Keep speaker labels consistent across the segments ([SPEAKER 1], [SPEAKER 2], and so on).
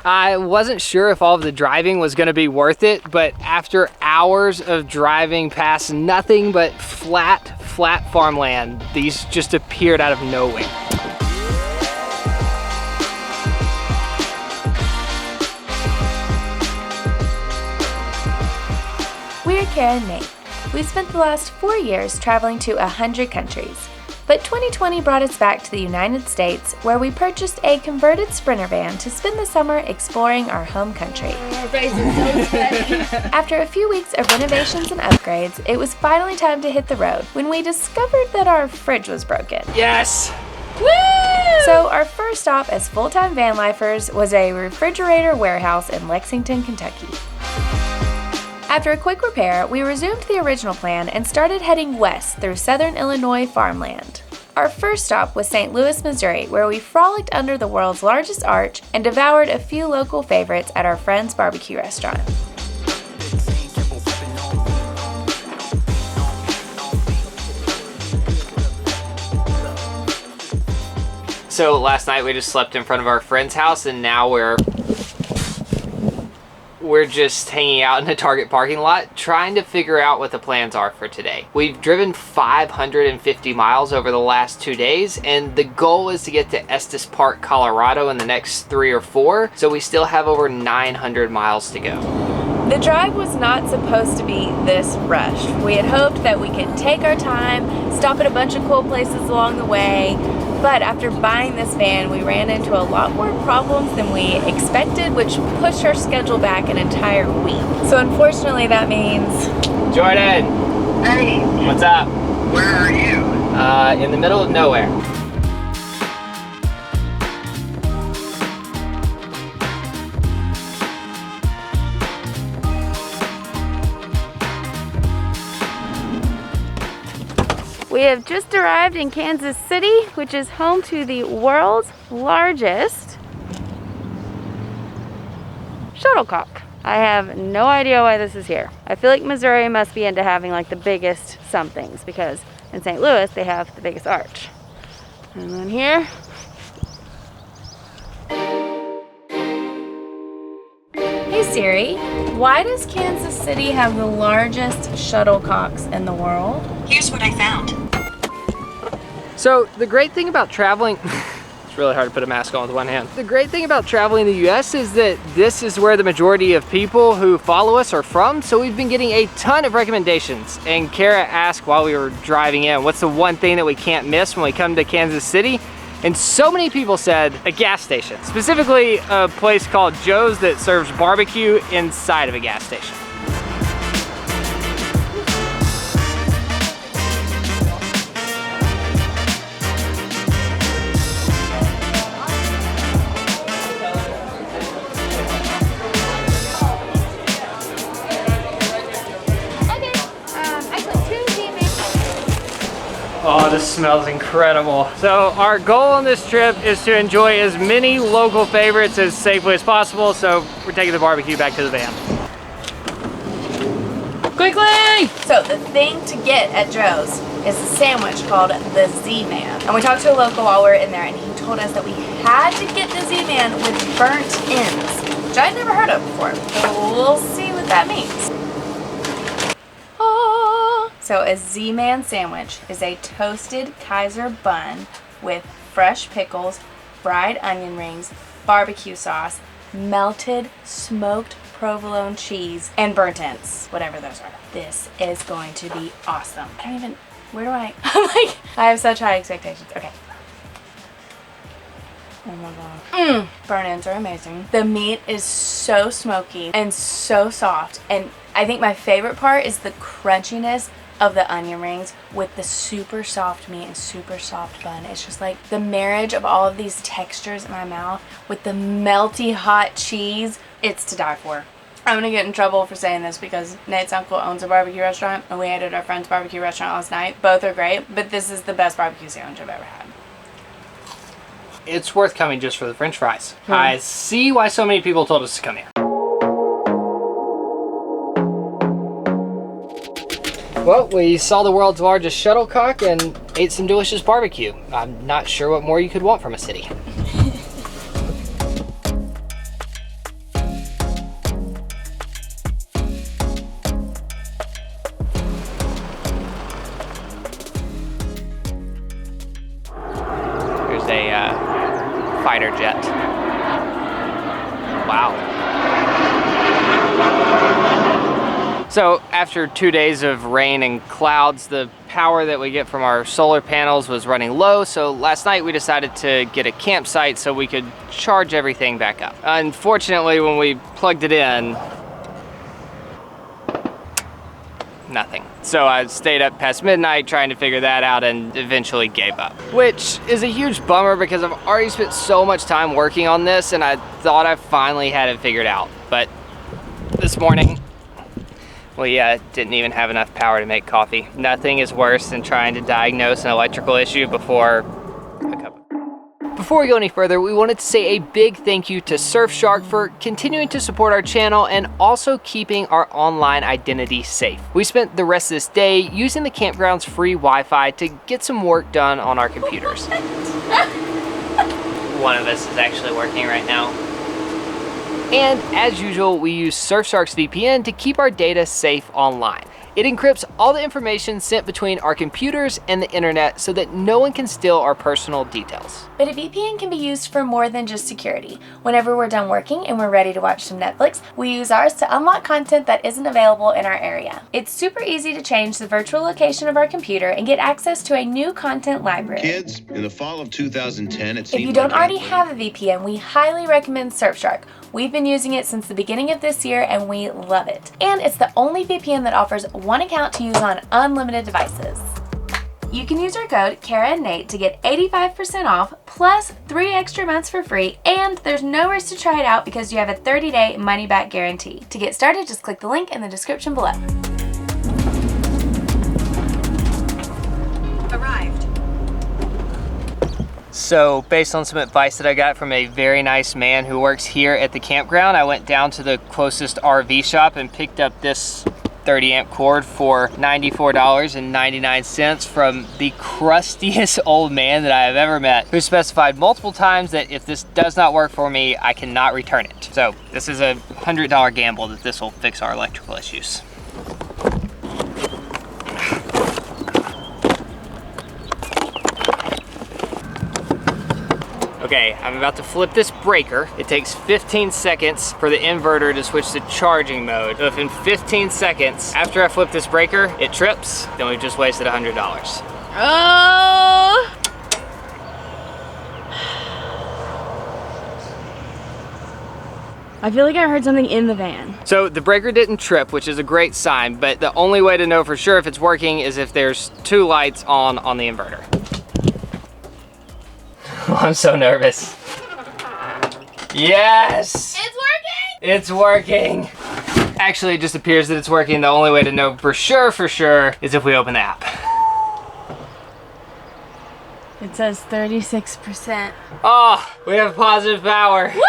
[SPEAKER 1] I wasn't sure if all of the driving was gonna be worth it, but after hours of driving past nothing but flat farmland, these just appeared out of nowhere.
[SPEAKER 2] We're Kara and Nate. We've spent the last 4 years traveling to 100 countries. But 2020 brought us back to the United States, where we purchased a converted Sprinter van to spend the summer exploring our home country.
[SPEAKER 3] Our face is so sweaty.
[SPEAKER 2] After a few weeks of renovations and upgrades, it was finally time to hit the road when we discovered that our fridge was broken.
[SPEAKER 1] Yes!
[SPEAKER 2] Woo! So our first stop as full-time van lifers was a refrigerator warehouse in Lexington, Kentucky. After a quick repair, we resumed the original plan and started heading west through southern Illinois farmland. Our first stop was St. Louis, Missouri, where we frolicked under the world's largest arch and devoured a few local favorites at our friend's barbecue restaurant.
[SPEAKER 1] So last night we just slept in front of our friend's house, and now we're just hanging out in the Target parking lot trying to figure out what the plans are for today. We've driven 550 miles over the last 2 days, and the goal is to get to Estes Park, Colorado in the next 3 or 4, so we still have over 900 miles to go.
[SPEAKER 2] The drive was not supposed to be this rushed. We had hoped that we could take our time, stop at a bunch of cool places along the way, but after buying this van, we ran into a lot more problems than we expected, which pushed our schedule back an entire week. So unfortunately, that means...
[SPEAKER 1] Jordan!
[SPEAKER 4] Hey!
[SPEAKER 1] What's up?
[SPEAKER 4] Where are you?
[SPEAKER 1] In the middle of nowhere.
[SPEAKER 3] We have just arrived in Kansas City, which is home to the world's largest shuttlecock. I have no idea why this is here. I feel like Missouri must be into having like the biggest somethings, because in St. Louis they have the biggest arch. And then here,
[SPEAKER 2] Hey Siri, why does Kansas City have the largest shuttlecocks in the world?
[SPEAKER 5] Here's what I found.
[SPEAKER 1] So the great thing about traveling, it's really hard to put a mask on with one hand. The great thing about traveling the US is that this is where the majority of people who follow us are from, so we've been getting a ton of recommendations. And Kara asked while we were driving in, what's the one thing that we can't miss when we come to Kansas City? And so many people said a gas station, specifically a place called Joe's that serves barbecue inside of a gas station. Oh, this smells incredible. So our goal on this trip is to enjoy as many local favorites as safely as possible, so we're taking the barbecue back to the van. Quickly!
[SPEAKER 2] So the thing to get at Joe's is a sandwich called the Z-Man. And we talked to a local while we were in there, and he told us that we had to get the Z-Man with burnt ends, which I'd never heard of before. So we'll see what that means. So a Z-Man sandwich is a toasted Kaiser bun with fresh pickles, fried onion rings, barbecue sauce, melted smoked provolone cheese, and burnt ends, whatever those are. This is going to be awesome. I don't even, where do I, I'm like, I have such high expectations. Okay. Oh my god. Burnt ends are amazing. The meat is so smoky and so soft, and I think my favorite part is the crunchiness of the onion rings with the super soft meat and super soft bun. It's just like the marriage of all of these textures in my mouth with the melty hot cheese. It's to die for. I'm gonna get in trouble for saying this because Nate's uncle owns a barbecue restaurant and we ate at our friend's barbecue restaurant last night. Both are great, but this is the best barbecue sandwich I've ever had.
[SPEAKER 1] It's worth coming just for the French fries. I see why so many people told us to come here. Well, we saw the world's largest shuttlecock and ate some delicious barbecue. I'm not sure what more you could want from a city. fighter jet. Wow. So after 2 days of rain and clouds, the power that we get from our solar panels was running low, so last night we decided to get a campsite so we could charge everything back up. Unfortunately, when we plugged it in, nothing. So I stayed up past midnight trying to figure that out and eventually gave up. Which is a huge bummer because I've already spent so much time working on this and I thought I finally had it figured out. But this morning, we didn't even have enough power to make coffee. Nothing is worse than trying to diagnose an electrical issue before a cup of... Before we go any further, we wanted to say a big thank you to Surfshark for continuing to support our channel and also keeping our online identity safe. We spent the rest of this day using the campground's free Wi-Fi to get some work done on our computers. One of us is actually working right now. And as usual, we use Surfshark's VPN to keep our data safe online. It encrypts all the information sent between our computers and the internet so that no one can steal our personal details.
[SPEAKER 2] But a VPN can be used for more than just security. Whenever we're done working and we're ready to watch some Netflix, we use ours to unlock content that isn't available in our area. It's super easy to change the virtual location of our computer and get access to a new content library.
[SPEAKER 5] Kids, in the fall of 2010, it
[SPEAKER 2] If
[SPEAKER 5] seemed
[SPEAKER 2] you don't
[SPEAKER 5] like
[SPEAKER 2] already have a VPN, we highly recommend Surfshark. We've been using it since the beginning of this year and we love it. And it's the only VPN that offers one account to use on unlimited devices. You can use our code Kara and Nate to get 85% off plus 3 extra months for free, and there's no risk to try it out because you have a 30-day money-back guarantee. To get started, just click the link in the description below.
[SPEAKER 6] Arrived.
[SPEAKER 1] So based on some advice that I got from a very nice man who works here at the campground, I went down to the closest RV shop and picked up this 30 amp cord for $94.99 from the crustiest old man that I have ever met, who specified multiple times that if this does not work for me, I cannot return it. So this is a $100 gamble that this will fix our electrical issues. Okay, I'm about to flip this breaker. It takes 15 seconds for the inverter to switch to charging mode. So if in 15 seconds after I flip this breaker, it trips, then we've just wasted $100.
[SPEAKER 3] Oh! I feel like I heard something in the van.
[SPEAKER 1] So the breaker didn't trip, which is a great sign, but the only way to know for sure if it's working is if there's 2 lights on the inverter. I'm so nervous. Yes!
[SPEAKER 2] It's working!
[SPEAKER 1] It's working! Actually, it just appears that it's working. The only way to know for sure is if we open the app.
[SPEAKER 3] It says 36%.
[SPEAKER 1] Oh, we have positive power.
[SPEAKER 2] Woohoo!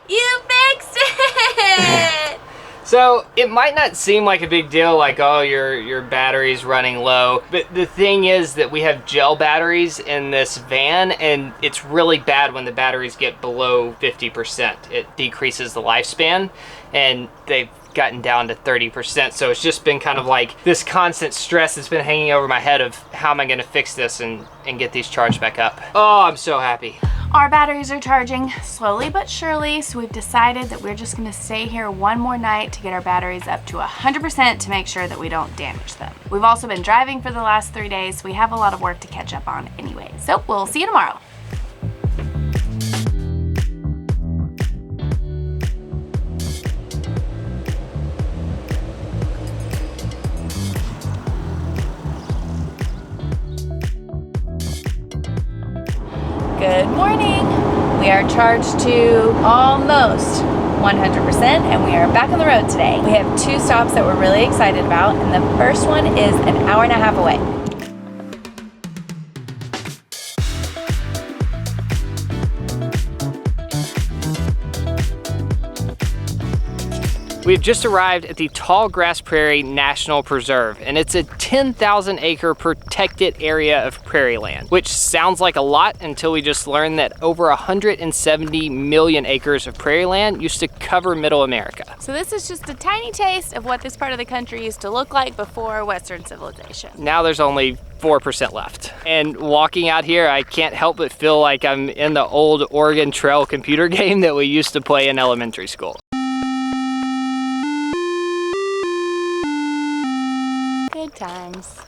[SPEAKER 2] You fixed it!
[SPEAKER 1] So it might not seem like a big deal, like, oh, your battery's running low, but the thing is that we have gel batteries in this van, and it's really bad when the batteries get below 50%. It decreases the lifespan, and they've gotten down to 30%, so it's just been kind of like this constant stress that's been hanging over my head of how am I gonna fix this and get these charged back up. Oh, I'm so happy.
[SPEAKER 2] Our batteries are charging slowly but surely, so we've decided that we're just gonna stay here one more night to get our batteries up to 100% to make sure that we don't damage them. We've also been driving for the last 3 days, so we have a lot of work to catch up on anyway. So we'll see you tomorrow. Good morning. We are charged to almost 100% and we are back on the road today. We have 2 stops that we're really excited about, and the first one is an hour and a half away.
[SPEAKER 1] We have just arrived at the Tall Grass Prairie National Preserve, and it's a 10,000 acre protected area of prairie land, which sounds like a lot until we just learned that over 170 million acres of prairie land used to cover Middle America.
[SPEAKER 2] So this is just a tiny taste of what this part of the country used to look like before Western civilization.
[SPEAKER 1] Now there's only 4% left. And walking out here, I can't help but feel like I'm in the old Oregon Trail computer game that we used to play in elementary school.
[SPEAKER 2] Good times.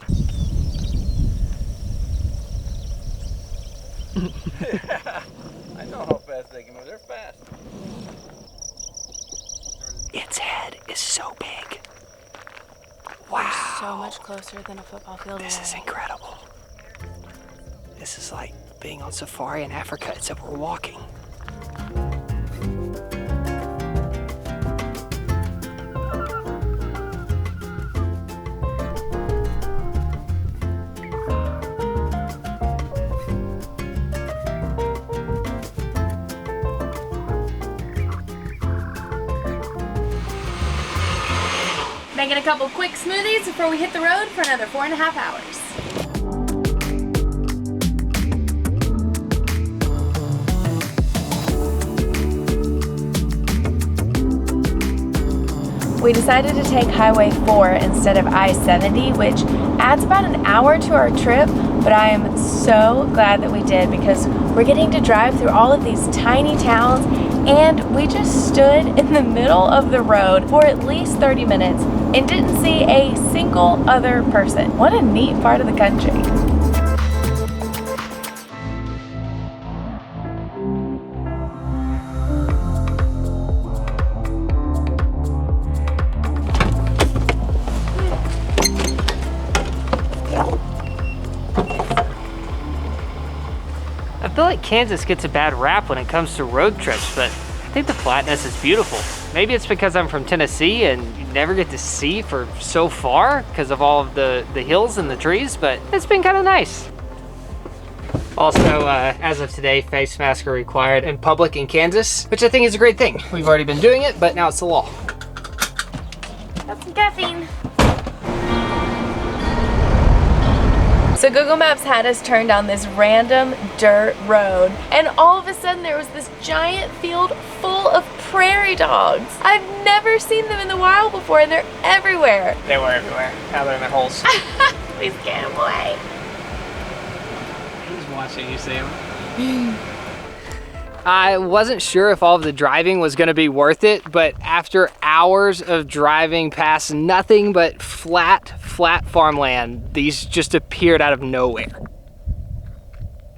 [SPEAKER 6] I know how fast they can move. They're fast.
[SPEAKER 1] Its head is so big. Wow.
[SPEAKER 2] So much closer than a football field away.
[SPEAKER 1] This is incredible. This is like being on safari in Africa, except we're walking.
[SPEAKER 2] Making a couple quick smoothies before we hit the road for another 4.5 hours. We decided to take Highway 4 instead of I-70, which adds about an hour to our trip, but I am so glad that we did because we're getting to drive through all of these tiny towns, and we just stood in the middle of the road for at least 30 minutes and didn't see a single other person. What a neat part of the country.
[SPEAKER 1] I feel like Kansas gets a bad rap when it comes to road trips, but I think the flatness is beautiful. Maybe it's because I'm from Tennessee and you never get to see for so far because of all of the hills and the trees, but it's been kind of nice. Also, as of today, face masks are required in public in Kansas, which I think is a great thing. We've already been doing it, but now it's the law.
[SPEAKER 2] Got some caffeine. So Google Maps had us turn down this random dirt road, and all of a sudden there was this giant field full of prairie dogs. I've never seen them in the wild before, and they're everywhere.
[SPEAKER 1] They were everywhere. Now they're in their holes.
[SPEAKER 2] Please get away.
[SPEAKER 1] He's watching, you see him? I wasn't sure if all of the driving was gonna be worth it, but after hours of driving past nothing but flat farmland, these just appeared out of nowhere.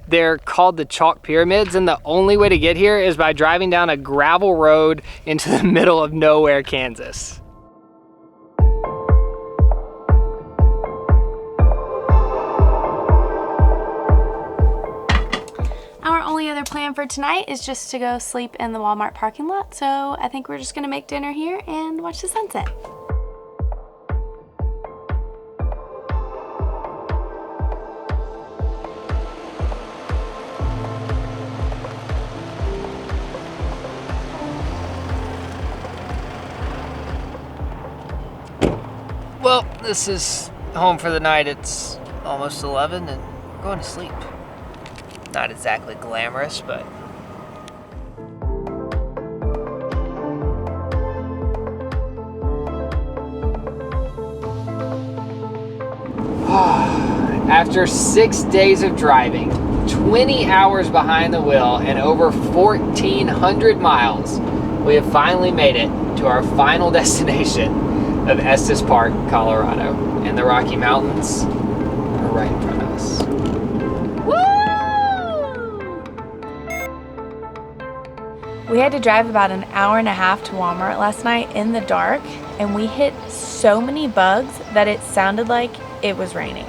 [SPEAKER 1] They're called the Chalk Pyramids, and the only way to get here is by driving down a gravel road into the middle of nowhere, Kansas.
[SPEAKER 2] Our only other plan for tonight is just to go sleep in the Walmart parking lot, so I think we're just gonna make dinner here and watch the sunset.
[SPEAKER 1] Well, this is home for the night. It's almost 11 and we're going to sleep. Not exactly glamorous, but after 6 days of driving, 20 hours behind the wheel, and over 1,400 miles, we have finally made it to our final destination of Estes Park, Colorado. And the Rocky Mountains are right in front of us.
[SPEAKER 2] We had to drive about an hour and a half to Walmart last night in the dark, and we hit so many bugs that it sounded like it was raining.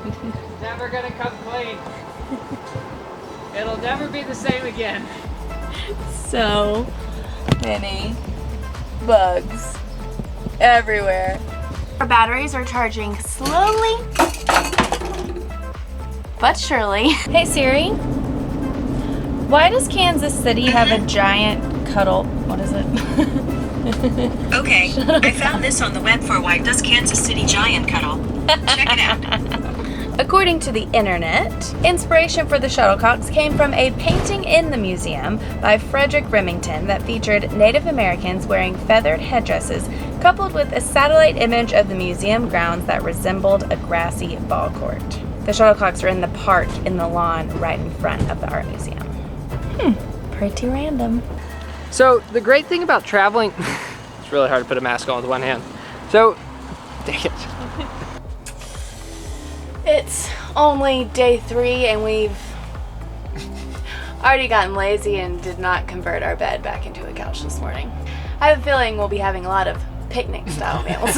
[SPEAKER 1] It's never gonna come clean. It'll never be the same again.
[SPEAKER 2] So many bugs everywhere. Our batteries are charging slowly but surely. Hey Siri, why does Kansas City have a giant cuddle. What is it?
[SPEAKER 7] Okay, I found this on the web for why does Kansas City Giant cuddle. Check it out.
[SPEAKER 2] According to the internet, inspiration for the shuttlecocks came from a painting in the museum by Frederick Remington that featured Native Americans wearing feathered headdresses, coupled with a satellite image of the museum grounds that resembled a grassy ball court. The shuttlecocks are in the park in the lawn right in front of the art museum. Pretty random.
[SPEAKER 1] So the great thing about traveling, it's really hard to put a mask on with one hand. So, dang it.
[SPEAKER 2] It's only day 3 and we've already gotten lazy and did not convert our bed back into a couch this morning. I have a feeling we'll be having a lot of picnic style meals.